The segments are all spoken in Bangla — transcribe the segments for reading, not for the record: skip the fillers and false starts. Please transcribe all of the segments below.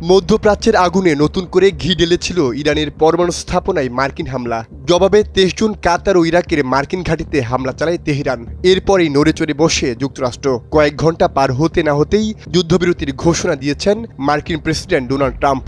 মধ্যপ্রাচ্যের আগুনে নতুন করে ঘি ঢেলেছিল ইরানের পরমাণু স্থাপনায় মার্কিন হামলা। জবাবে 23 জুন কাতার ও ইরাকের মার্কিন ঘাঁটিতে হামলা চালায় তেহরান। এরপরই নড়েচড়ে বসে যুক্তরাষ্ট্র। কয়েক ঘন্টা পার হতে না হতেই যুদ্ধবিরতির ঘোষণা দিয়েছেন মার্কিন প্রেসিডেন্ট ডোনাল্ড ট্রাম্প।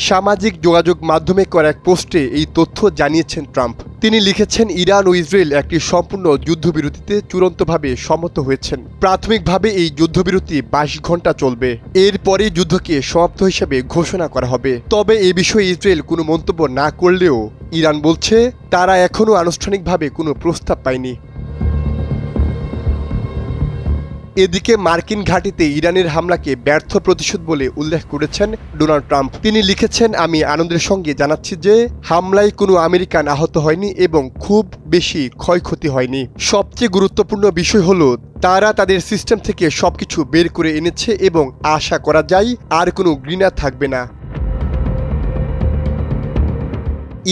সামাজিক যোগাযোগ মাধ্যমে করা এক পোস্টে এই তথ্য জানিয়েছেন ট্রাম্প। তিনি লিখেছেন, ইরান ও ইসরায়েল একটি সম্পূর্ণ যুদ্ধবিরতিতে চূড়ান্তভাবে সম্মত হয়েছেন। প্রাথমিকভাবে এই যুদ্ধবিরতি 22 ঘন্টা চলবে। এরপরেই যুদ্ধকে সমাপ্ত হিসেবে ঘোষণা করা হবে। তবে এ বিষয়ে ইসরায়েল কোনো মন্তব্য না করলেও ইরান বলছে তারা এখনও আনুষ্ঠানিকভাবে কোনো প্রস্তাব পায়নি। এদিকে মার্কিন ঘাঁটিতে ইরানের হামলাকে ব্যর্থ প্রতিশোধ বলে উল্লেখ করেছেন ডোনাল্ড ট্রাম্প। তিনি লিখেছেন, আমি আনন্দের সঙ্গে জানাচ্ছি যে হামলায় কোনো আমেরিকান আহত হয়নি এবং খুব বেশি ক্ষয়ক্ষতি হয়নি। সবচেয়ে গুরুত্বপূর্ণ বিষয় হলো তারা তাদের সিস্টেম থেকে সবকিছু বের করে এনেছে এবং আশা করা যায় আর কোনো ঘৃণা থাকবে না।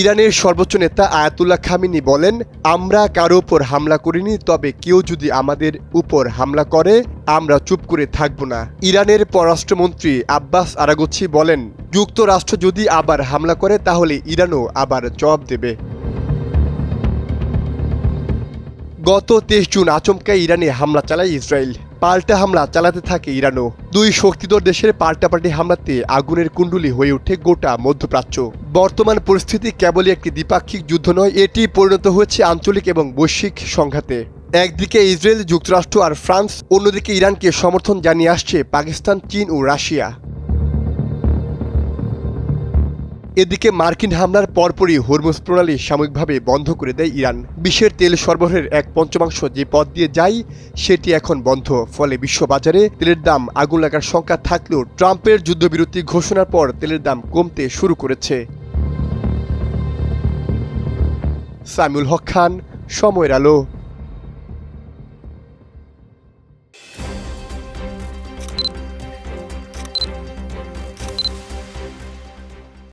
ইরানের সর্বোচ্চ নেতা আয়াতুল্লাহ খামেনি বলেন, আমরা কারো উপর হামলা করিনি, তবে কেউ যদি আমাদের উপর হামলা করে আমরা চুপ করে থাকব না। ইরানের পররাষ্ট্রমন্ত্রী আব্বাস আরাগচি বলেন, যুক্তরাষ্ট্র যদি আবার হামলা করে তাহলে ইরানও আবার জবাব দেবে। গত 23 জুন আচমকা ইরানে হামলা চালায় ইসরায়েল। পাল্টা হামলা চালাতে থাকে ইরানও। দুই শক্তিধর দেশের পাল্টাপাল্টি হামলাতে আগুনের কুণ্ডুলি হয়ে ওঠে গোটা মধ্যপ্রাচ্য। বর্তমান পরিস্থিতি কেবলই একটি দ্বিপাক্ষিক যুদ্ধ নয়, এটি পরিণত হয়েছে আঞ্চলিক এবং বৈশ্বিক সংঘাতে। একদিকে ইসরায়েল, যুক্তরাষ্ট্র আর ফ্রান্স, অন্যদিকে ইরানকে সমর্থন জানিয়ে আসছে পাকিস্তান, চীন ও রাশিয়া। এদিকে মার্কিন হামলার পরপরই হরমুজ প্রণালী সাময়িকভাবে বন্ধ করে দেয় ইরান। বিশ্বের তেল সরবরাহের 1/5 যে পথ দিয়ে যায় সেটি এখন বন্ধ। ফলে বিশ্ববাজারে তেলের দাম আগুন লাগার শঙ্কা থাকলেও ট্রাম্পের যুদ্ধবিরতি ঘোষণার পর তেলের দাম কমতে শুরু করেছে। সামিউল হক খান, সময়ের আলো।